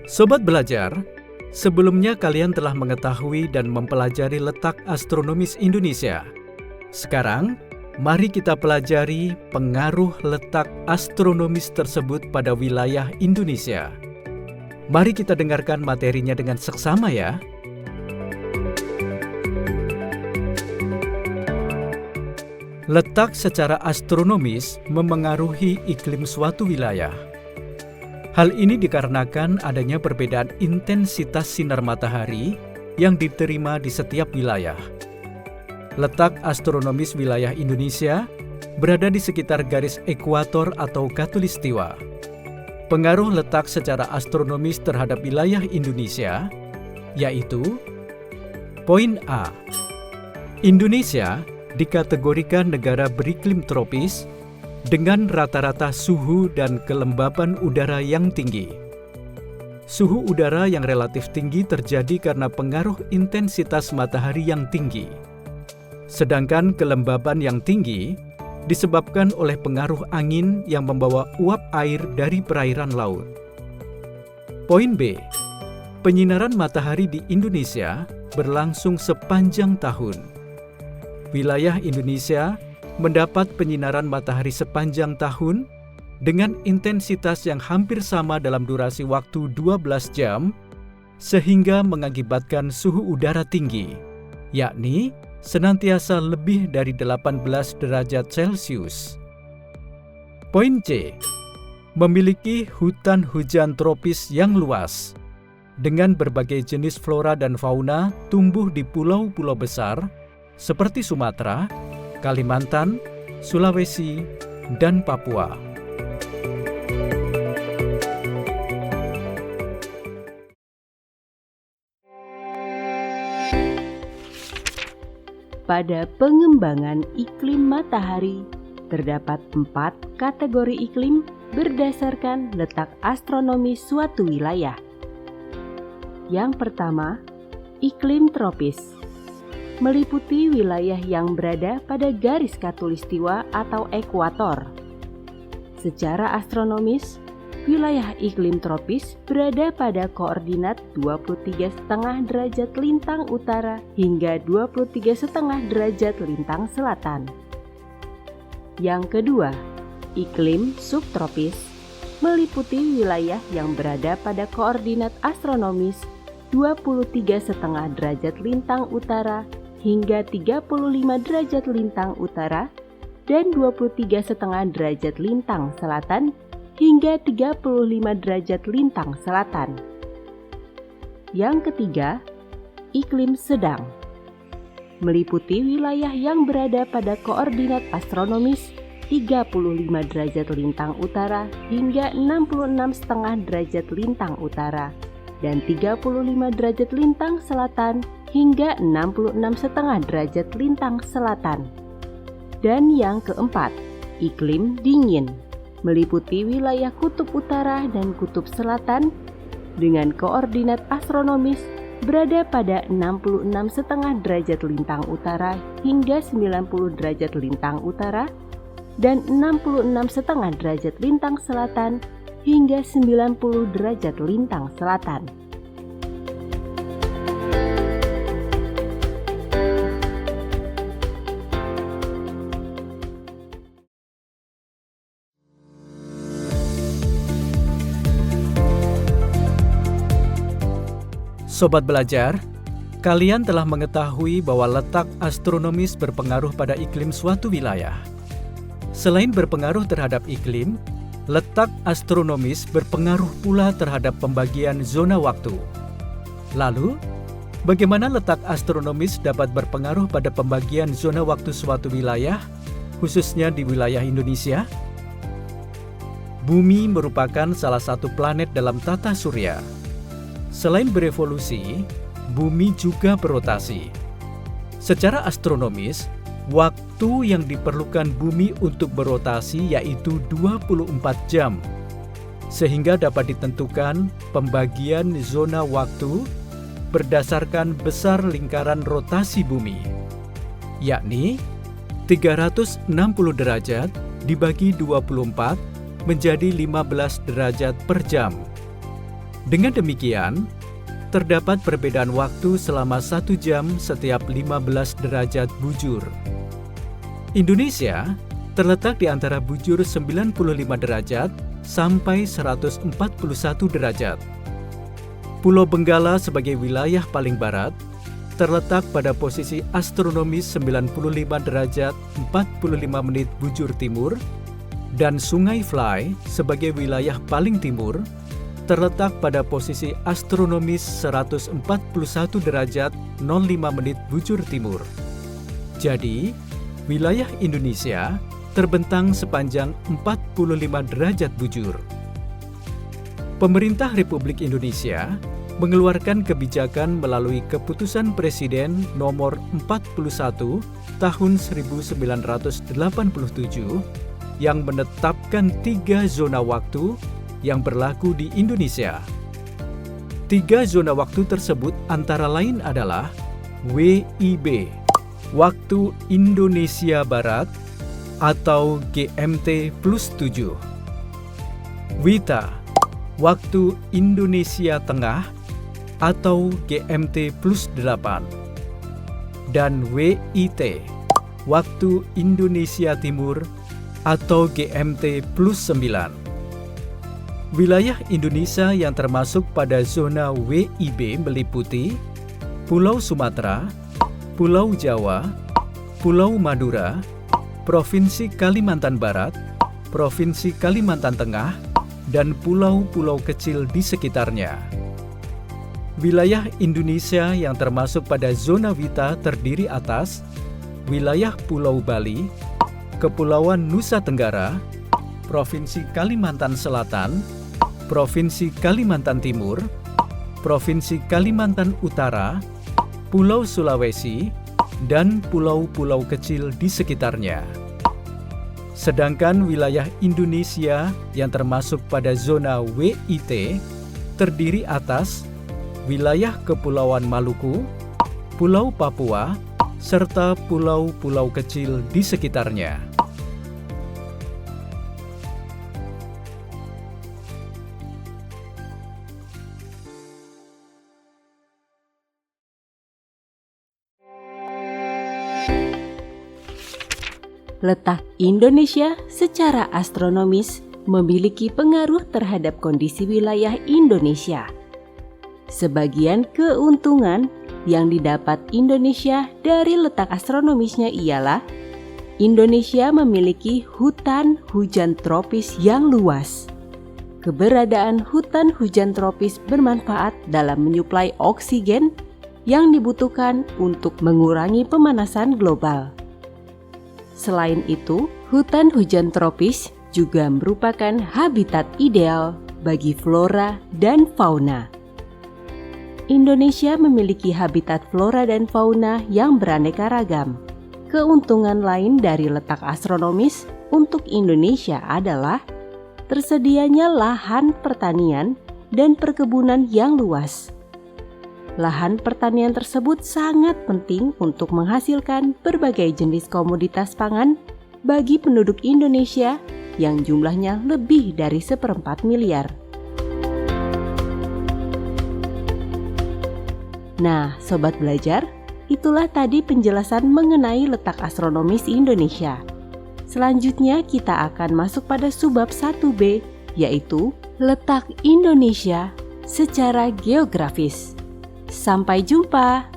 Sobat belajar, sebelumnya kalian telah mengetahui dan mempelajari letak astronomis Indonesia. Sekarang, mari kita pelajari pengaruh letak astronomis tersebut pada wilayah Indonesia. Mari kita dengarkan materinya dengan seksama ya. Letak secara astronomis memengaruhi iklim suatu wilayah. Hal ini dikarenakan adanya perbedaan intensitas sinar matahari yang diterima di setiap wilayah. Letak astronomis wilayah Indonesia berada di sekitar garis ekuator atau khatulistiwa. Pengaruh letak secara astronomis terhadap wilayah Indonesia yaitu: poin A. Indonesia dikategorikan negara beriklim tropis dengan rata-rata suhu dan kelembaban udara yang tinggi. Suhu udara yang relatif tinggi terjadi karena pengaruh intensitas matahari yang tinggi. Sedangkan kelembaban yang tinggi disebabkan oleh pengaruh angin yang membawa uap air dari perairan laut. Poin B. Penyinaran matahari di Indonesia berlangsung sepanjang tahun. Wilayah Indonesia mendapat penyinaran matahari sepanjang tahun dengan intensitas yang hampir sama dalam durasi waktu 12 jam, sehingga mengakibatkan suhu udara tinggi, yakni senantiasa lebih dari 18 derajat Celcius. Poin C. Memiliki hutan hujan tropis yang luas, dengan berbagai jenis flora dan fauna tumbuh di pulau-pulau besar, seperti Sumatera, Kalimantan, Sulawesi, dan Papua. Pada pengembangan iklim matahari, terdapat 4 kategori iklim berdasarkan letak astronomis suatu wilayah. Yang pertama, iklim tropis. Meliputi wilayah yang berada pada garis khatulistiwa atau ekuator. Secara astronomis, wilayah iklim tropis berada pada koordinat 23,5 derajat lintang utara hingga 23,5 derajat lintang selatan. Yang kedua, iklim subtropis meliputi wilayah yang berada pada koordinat astronomis 23,5 derajat lintang utara hingga 35 derajat lintang utara dan 23,5 derajat lintang selatan hingga 35 derajat lintang selatan. Yang ketiga, iklim sedang. Meliputi wilayah yang berada pada koordinat astronomis 35 derajat lintang utara hingga 66,5 derajat lintang utara dan 35 derajat lintang selatan hingga 66,5 derajat lintang selatan. Dan yang keempat, iklim dingin. Meliputi wilayah kutub utara dan kutub selatan dengan koordinat astronomis berada pada 66,5 derajat lintang utara hingga 90 derajat lintang utara dan 66,5 derajat lintang selatan hingga 90 derajat lintang selatan. Sobat belajar, kalian telah mengetahui bahwa letak astronomis berpengaruh pada iklim suatu wilayah. Selain berpengaruh terhadap iklim, letak astronomis berpengaruh pula terhadap pembagian zona waktu. Lalu, bagaimana letak astronomis dapat berpengaruh pada pembagian zona waktu suatu wilayah, khususnya di wilayah Indonesia? Bumi merupakan salah satu planet dalam tata surya. Selain berevolusi, bumi juga berotasi. Secara astronomis, waktu yang diperlukan bumi untuk berotasi yaitu 24 jam, sehingga dapat ditentukan pembagian zona waktu berdasarkan besar lingkaran rotasi bumi, yakni 360 derajat dibagi 24 menjadi 15 derajat per jam. Dengan demikian, terdapat perbedaan waktu selama 1 jam setiap 15 derajat bujur. Indonesia terletak di antara bujur 95 derajat sampai 141 derajat. Pulau Benggala sebagai wilayah paling barat terletak pada posisi astronomis 95 derajat 45 menit bujur timur, dan Sungai Fly sebagai wilayah paling timur terletak pada posisi astronomis 141 derajat 05 menit bujur timur. Jadi, wilayah Indonesia terbentang sepanjang 45 derajat bujur. Pemerintah Republik Indonesia mengeluarkan kebijakan melalui Keputusan Presiden Nomor 41 Tahun 1987 yang menetapkan 3 zona waktu yang berlaku di Indonesia. 3 zona waktu tersebut antara lain adalah WIB, Waktu Indonesia Barat atau GMT plus 7, WITA, Waktu Indonesia Tengah atau GMT plus 8, dan WIT, Waktu Indonesia Timur atau GMT plus 9. Wilayah Indonesia yang termasuk pada zona WIB meliputi Pulau Sumatera, Pulau Jawa, Pulau Madura, Provinsi Kalimantan Barat, Provinsi Kalimantan Tengah, dan pulau-pulau kecil di sekitarnya. Wilayah Indonesia yang termasuk pada zona WITA terdiri atas wilayah Pulau Bali, Kepulauan Nusa Tenggara, Provinsi Kalimantan Selatan, Provinsi Kalimantan Timur, Provinsi Kalimantan Utara, Pulau Sulawesi, dan pulau-pulau kecil di sekitarnya. Sedangkan wilayah Indonesia yang termasuk pada zona WIT terdiri atas wilayah Kepulauan Maluku, Pulau Papua, serta pulau-pulau kecil di sekitarnya. Letak Indonesia secara astronomis memiliki pengaruh terhadap kondisi wilayah Indonesia. Sebagian keuntungan yang didapat Indonesia dari letak astronomisnya ialah Indonesia memiliki hutan hujan tropis yang luas. Keberadaan hutan hujan tropis bermanfaat dalam menyuplai oksigen yang dibutuhkan untuk mengurangi pemanasan global. Selain itu, hutan hujan tropis juga merupakan habitat ideal bagi flora dan fauna. Indonesia memiliki habitat flora dan fauna yang beraneka ragam. Keuntungan lain dari letak astronomis untuk Indonesia adalah tersedianya lahan pertanian dan perkebunan yang luas. Lahan pertanian tersebut sangat penting untuk menghasilkan berbagai jenis komoditas pangan bagi penduduk Indonesia yang jumlahnya lebih dari 1/4 miliar. Nah, Sobat Belajar, itulah tadi penjelasan mengenai letak astronomis Indonesia. Selanjutnya kita akan masuk pada subbab 1B, yaitu letak Indonesia secara geografis. Sampai jumpa!